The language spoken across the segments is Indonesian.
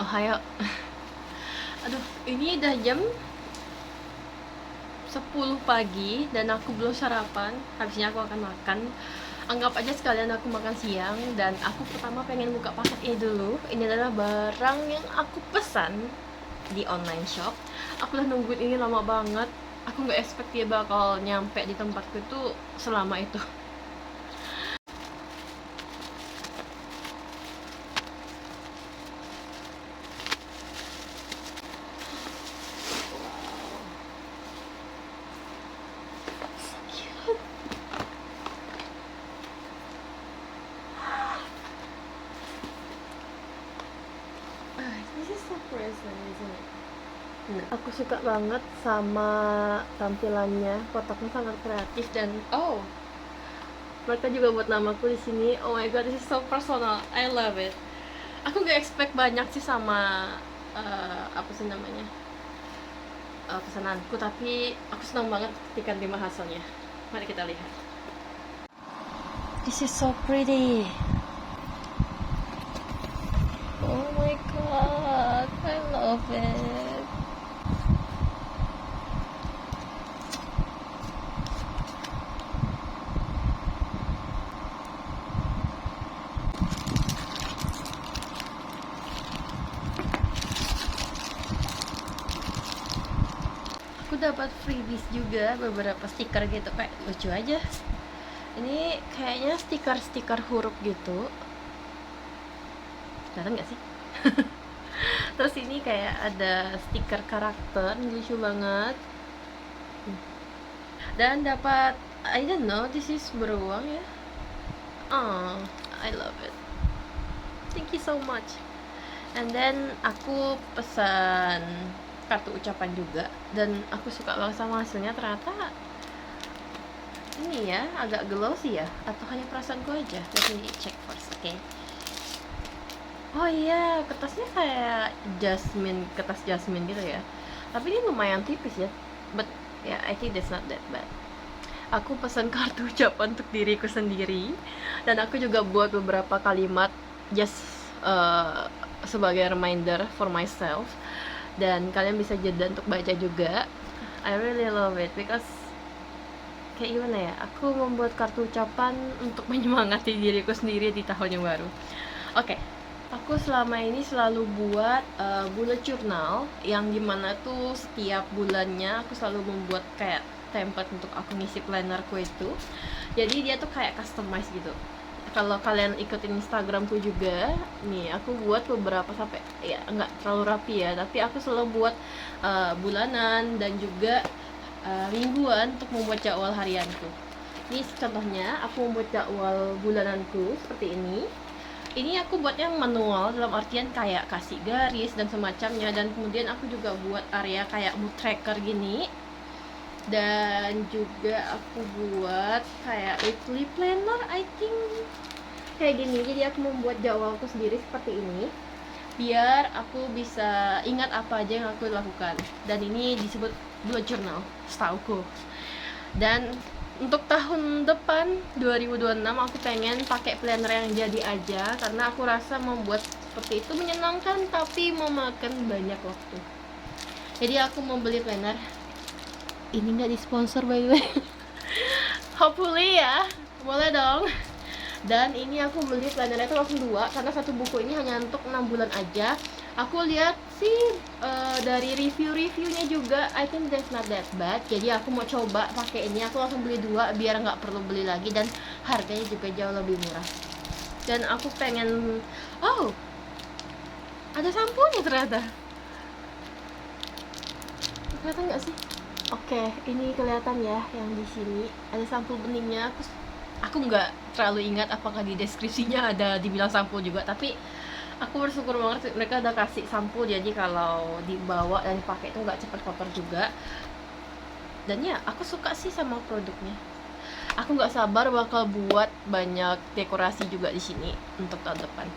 Ohayo. Aduh, ini udah jam 10 pagi dan aku belum sarapan. Habisnya aku akan makan. Anggap aja sekalian aku makan siang. Dan aku pertama pengen buka paket ini dulu. Ini adalah barang yang aku pesan di online shop. Aku udah nungguin ini lama banget. Aku nggak expect dia bakal nyampe di tempatku itu selama itu. This is so present, isn't it? Nah, aku suka banget sama tampilannya, kotaknya sangat kreatif dan mereka juga buat namaku di sini. Oh my god, this is so personal. I love it. Aku gak expect banyak sih sama apa sih namanya pesananku, tapi aku senang banget ketika terima hasilnya. Mari kita lihat. This is so pretty. Oh my god, I love it. Aku dapat freebies juga, beberapa stiker gitu, kayak lucu aja. Ini kayaknya stiker huruf gitu. Kelihatan nggak sih? Terus ini kayak ada stiker karakter, lucu banget. Dan dapat, I don't know, this is beruang ya. Oh, I love it. Thank you so much. And then aku pesan kartu ucapan juga, dan aku suka banget sama hasilnya. Ternyata ini ya agak glossy ya, atau hanya perasaanku aja. Let me check first, oke? Okay? Oh iya, kertasnya kayak kertas jasmine gitu ya. Tapi ini lumayan tipis ya. But yeah, I think that's not that bad. Aku pesan kartu ucapan untuk diriku sendiri, dan aku juga buat beberapa kalimat just sebagai reminder for myself, dan kalian bisa jeda untuk baca juga. I really love it because kayak gimana ya, aku membuat kartu ucapan untuk menyemangati diriku sendiri di tahun yang baru. Oke, aku selama ini selalu buat bullet journal, yang dimana tuh setiap bulannya aku selalu membuat kayak template untuk aku ngisi plannerku itu. Jadi dia tuh kayak customize gitu. Kalau kalian ikutin Instagramku juga, nih aku buat beberapa, sampai ya nggak terlalu rapi ya, tapi aku selalu buat bulanan dan juga mingguan untuk membuat jadwal harianku. Ini contohnya aku membuat jadwal bulananku seperti ini. Ini aku buatnya manual, dalam artian kayak kasih garis dan semacamnya, dan kemudian aku juga buat area kayak mood tracker gini. Dan juga aku buat kayak weekly planner, I think kayak gini. Jadi aku membuat jadwalku sendiri seperti ini, biar aku bisa ingat apa aja yang aku lakukan. Dan ini disebut bullet journal setauku. Dan untuk tahun depan 2026 aku pengen pakai planner yang jadi aja, karena aku rasa membuat seperti itu menyenangkan tapi memakan banyak waktu. Jadi aku membeli planner ini, nggak disponsor by the way. Hopefully ya, boleh dong. Dan ini aku beli plannernya itu langsung 2, karena satu buku ini hanya untuk 6 bulan aja. Aku lihat sih dari review-reviewnya juga, I think that's not that bad. Jadi aku mau coba pakai ini, aku langsung beli 2 biar nggak perlu beli lagi, dan harganya juga jauh lebih murah. Dan aku pengen, ada samponya ternyata. Kelihatan nggak sih? Oke, ini kelihatan ya, yang di sini ada sampul beningnya. Aku nggak terlalu ingat apakah di deskripsinya ada dibilang sampul juga, tapi aku bersyukur banget mereka udah kasih sampul, jadi kalau dibawa dan dipakai itu nggak cepat kotor juga. Dan ya, aku suka sih sama produknya. Aku nggak sabar bakal buat banyak dekorasi juga di sini untuk tahun depan.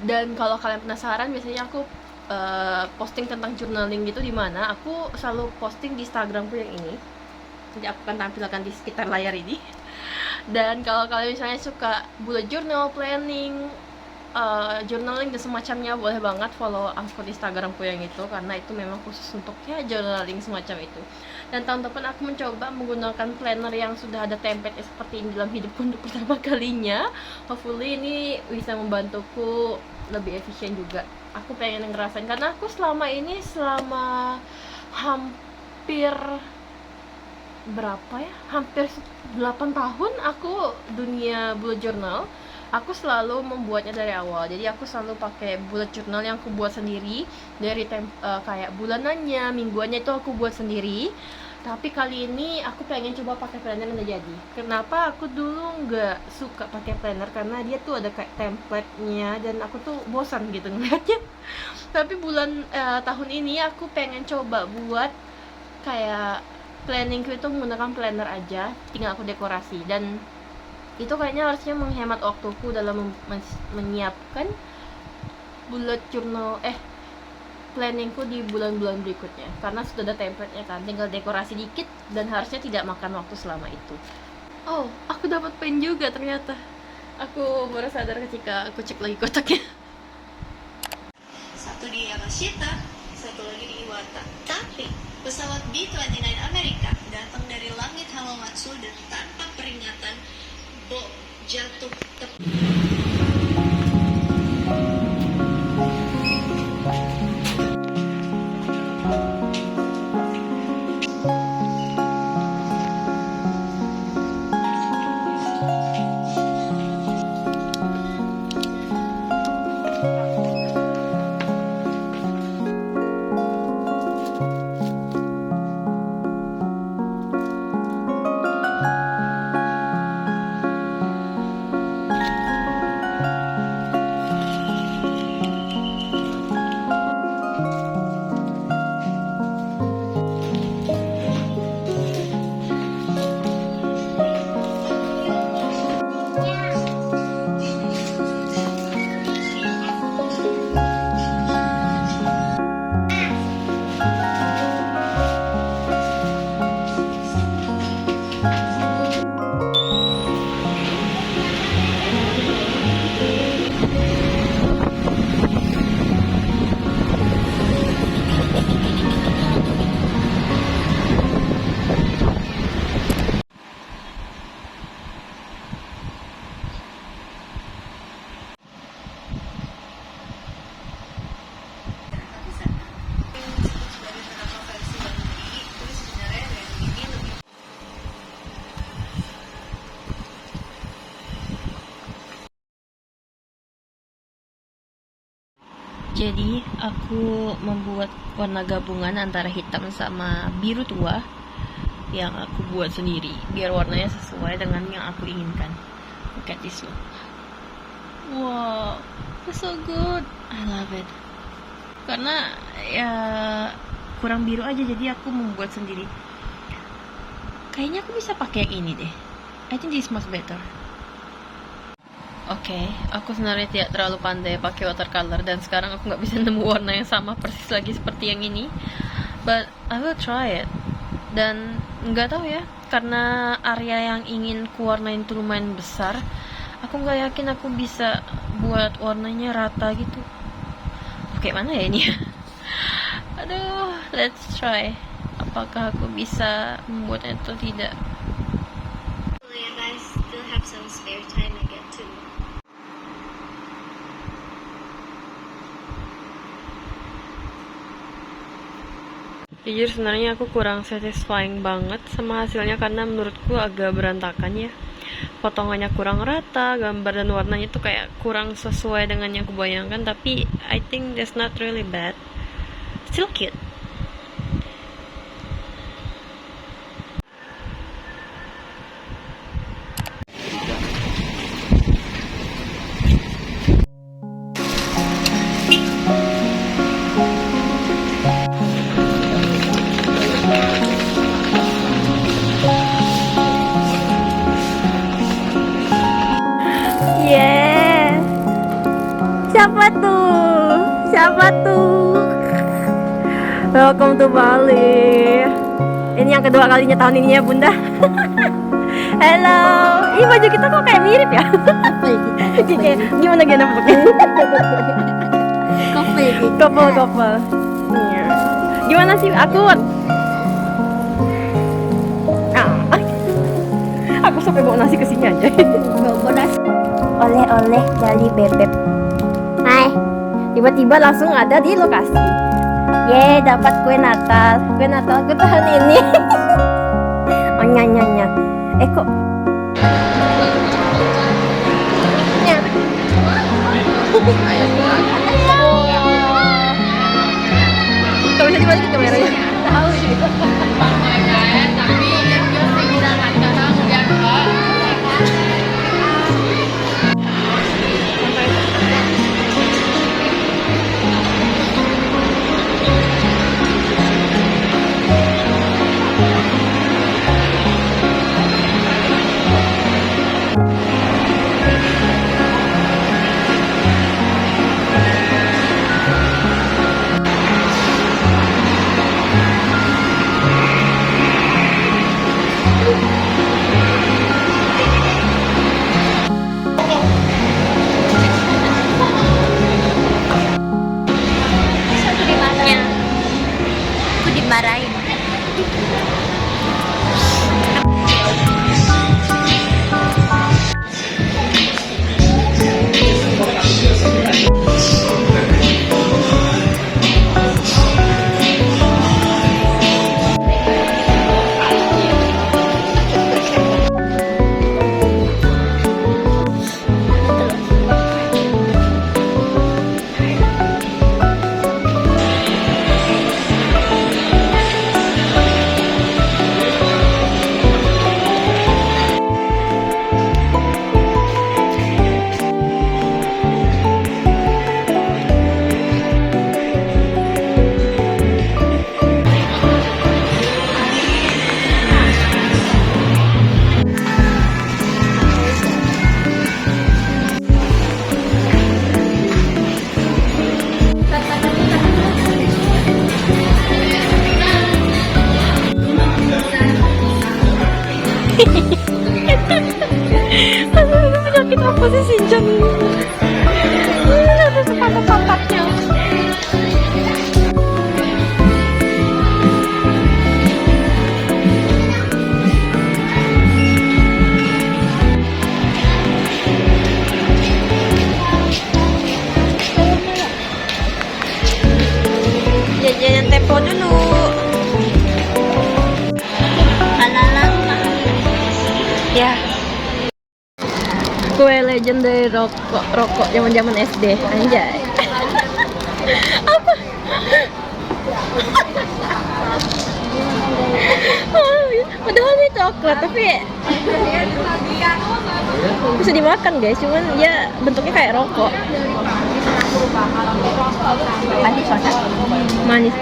Dan kalau kalian penasaran, biasanya aku posting tentang journaling gitu di mana, aku selalu posting di Instagramku yang ini. Jadi aku akan tampilkan di sekitar layar ini. Dan kalau kalian misalnya suka bullet journal, planning, journaling dan semacamnya, boleh banget follow akun Instagramku yang itu, karena itu memang khusus untuk ya journaling semacam itu. Dan tahun depan aku mencoba menggunakan planner yang sudah ada template seperti ini dalam hidupku untuk pertama kalinya. Hopefully ini bisa membantuku lebih efisien juga. Aku pengen ngerasain, karena aku selama hampir berapa ya, hampir 8 tahun aku dunia bullet journal. Aku selalu membuatnya dari awal, jadi aku selalu pakai bullet journal yang aku buat sendiri dari kayak bulanannya, mingguannya itu aku buat sendiri. Tapi kali ini aku pengen coba pakai planner yang udah jadi. Kenapa aku dulu nggak suka pakai planner, karena dia tuh ada kayak template-nya dan aku tuh bosan gitu ngeliatnya. Tapi tahun ini aku pengen coba buat kayak planningku itu menggunakan planner aja, tinggal aku dekorasi. Dan itu kayaknya harusnya menghemat waktuku dalam menyiapkan bullet journal planningku di bulan-bulan berikutnya, karena sudah ada template-nya kan, tinggal dekorasi dikit dan harusnya tidak makan waktu selama itu. Oh, aku dapat pen juga ternyata. Aku baru sadar ketika aku cek lagi kotaknya. Satu di Yamashita, satu lagi di Iwata. Tapi pesawat B-29 Amerika datang dari langit Hamamatsu dan tanpa peringatan bom jatuh tepat. Jadi aku membuat warna gabungan antara hitam sama biru tua yang aku buat sendiri, biar warnanya sesuai dengan yang aku inginkan. Look at this one. Wow, it's so good. I love it. Karena ya kurang biru aja, jadi aku membuat sendiri. Kayaknya aku bisa pakai yang ini deh. I think this much better. Oke, aku sebenarnya tidak terlalu pandai pakai watercolor dan sekarang aku nggak bisa nemu warna yang sama persis lagi seperti yang ini. But I will try it. Dan nggak tahu ya, karena area yang ingin ku warnain itu lumayan besar, aku nggak yakin aku bisa buat warnanya rata gitu. Kayak mana ya ini? Aduh, let's try. Apakah aku bisa membuatnya atau tidak? If I still have some spare time, I get to. Jujur sebenarnya aku kurang satisfying banget sama hasilnya, karena menurutku agak berantakan ya. Potongannya kurang rata, gambar dan warnanya tuh kayak kurang sesuai dengan yang kubayangkan. Tapi I think that's not really bad. Still cute. Yeah. Siapa tuh? Siapa tuh? Welcome to Bali. Ini yang kedua kalinya tahun ini ya, Bunda. Hello. Ini baju kita kok kayak mirip ya? Kayak gimana bentuknya? Couple. Iya. Gimana sih aku? Aku sampai bawa nasi ke sini aja. Bawa nasi. Oleh-oleh dari bebek. Hai. Tiba-tiba langsung ada di lokasi. Ye, dapat kue Natal. Kue Natalku tahun ini. Oh nyanya. Kok? Gak bisa dibalikin kameranya. Tahu juga. Aku dimarahin. Aduh, penyakit apa sih Sinjan ini? Ada sepatah-patahnya. Jajanan tempo dulu. Ya. Kue legend dari rokok zaman SD. Anjay. Apa? Padahal ini coklat tapi bisa dimakan guys, cuman ya bentuknya kayak rokok. Manis soalnya. Manis.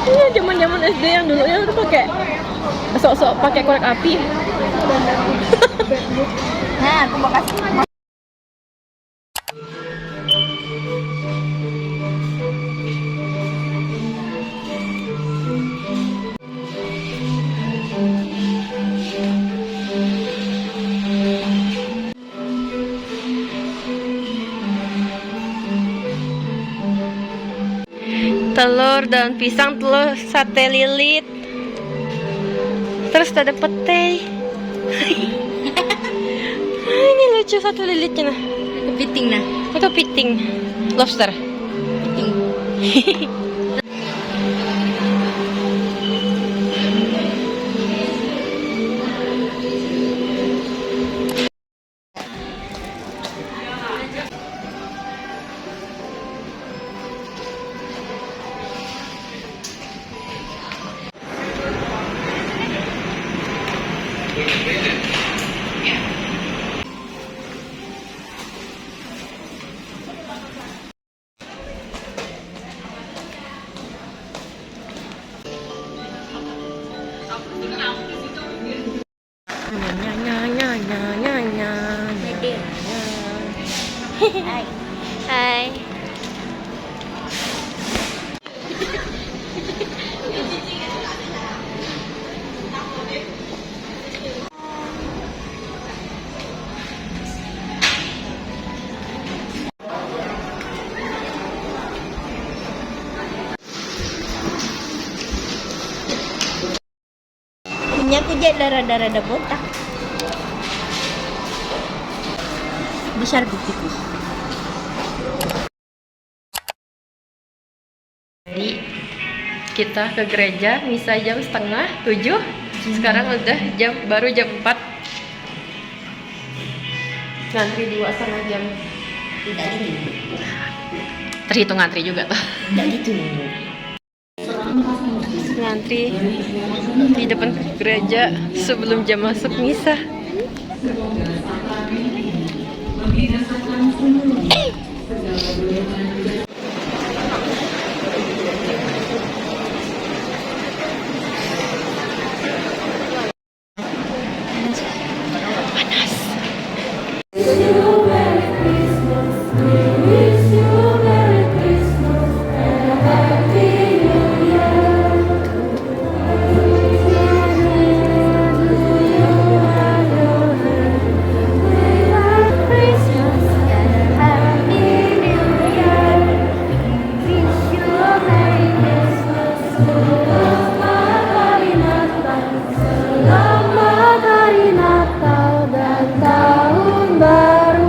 Iya, zaman SD yang dulu ya udah pakai sok-sok pakai korek api. Nah, aku mau kasih. Telur, daun pisang, telur, sate lilit, terus ada pete. Ini lucu satu lilitnya nah. Kepiting nah. Itu piting, lobster. Kepiting. Hai. Hai. aku jadi rada-rada botak. Besar pipiku. Jadi kita ke gereja misa jam 6:30. Sekarang udah baru jam 4. Ngantri 2,5 jam. Tidak gitu. Terhitung ngantri juga tuh. Tidak gitu. Ngantri di depan gereja sebelum jam masuk misa. Selamat Hari Natal dan Tahun Baru.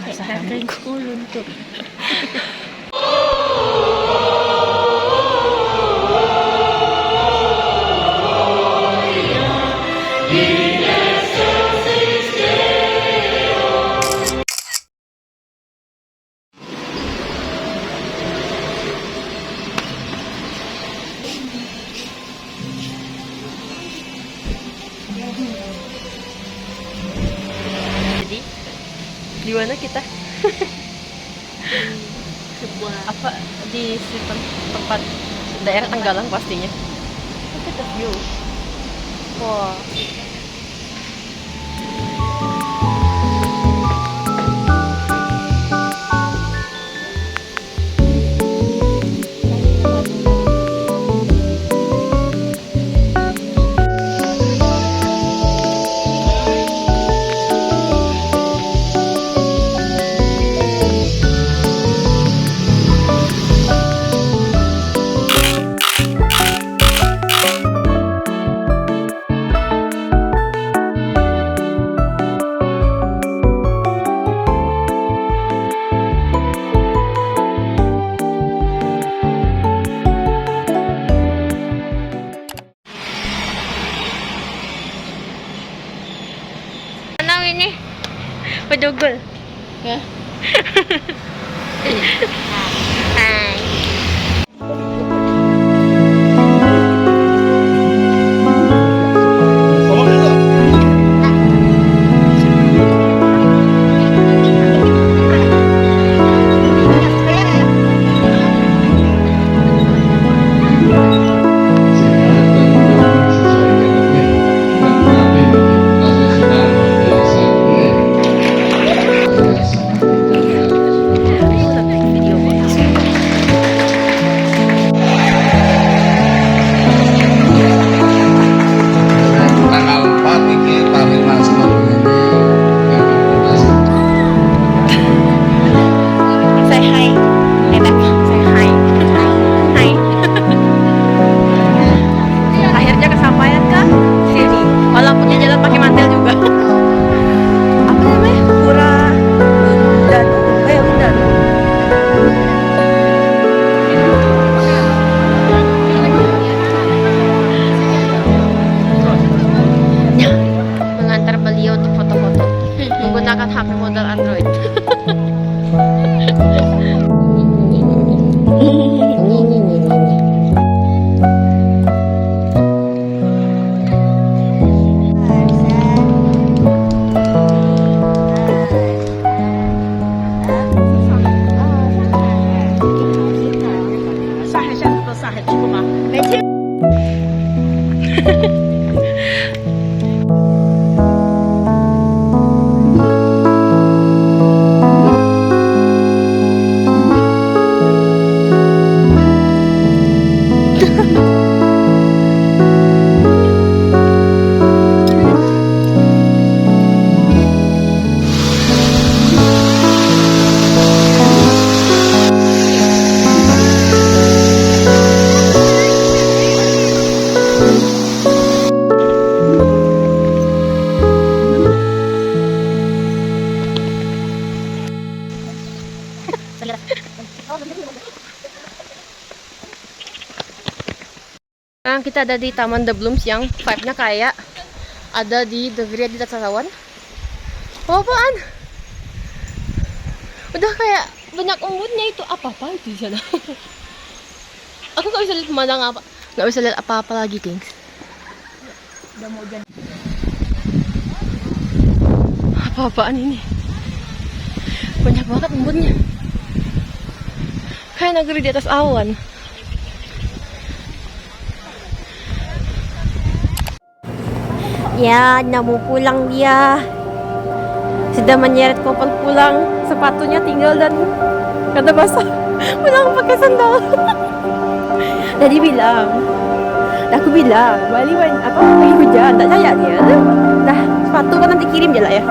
Pasahan kulun tuh. Jadi di mana kita? Sebuah Apa di tempat daerah Tenggalang pastinya. Look at the view. Wah. Mana ini? Pedogol. ya. Hai. Tanggal 4 ini tarik masker ini Say hi. Enak. Say hi. Hai. Akhirnya kesampaian kan? Sini. Walaupun dia jalan pakai mantel juga. Apa namanya? Pura Undan. Undan. Mengantar beliau untuk foto-foto menggunakan HP model Android. Sekarang kita ada di Taman The Blooms yang vibe-nya kayak ada di negeri di Tatarawan. Oh, apaan? Udah kayak banyak embunnya itu. Apa-apa itu di sana? Aku nggak bisa lihat pemandangan apa. Nggak bisa lihat apa-apa lagi, gengs. Udah mau hujan. Apa-apaan ini? Banyak banget embunnya. Kayak negeri di atas awan. Ya, nggak mau pulang dia. Sudah menyeret koper pulang. Sepatunya tinggal dan kata basah. Pulang pakai sandal. Tadi bilang. Aku bilang, Bali apa lagi hujan, tak percaya dia. Dah, sepatu kan nanti kirim je lah ya.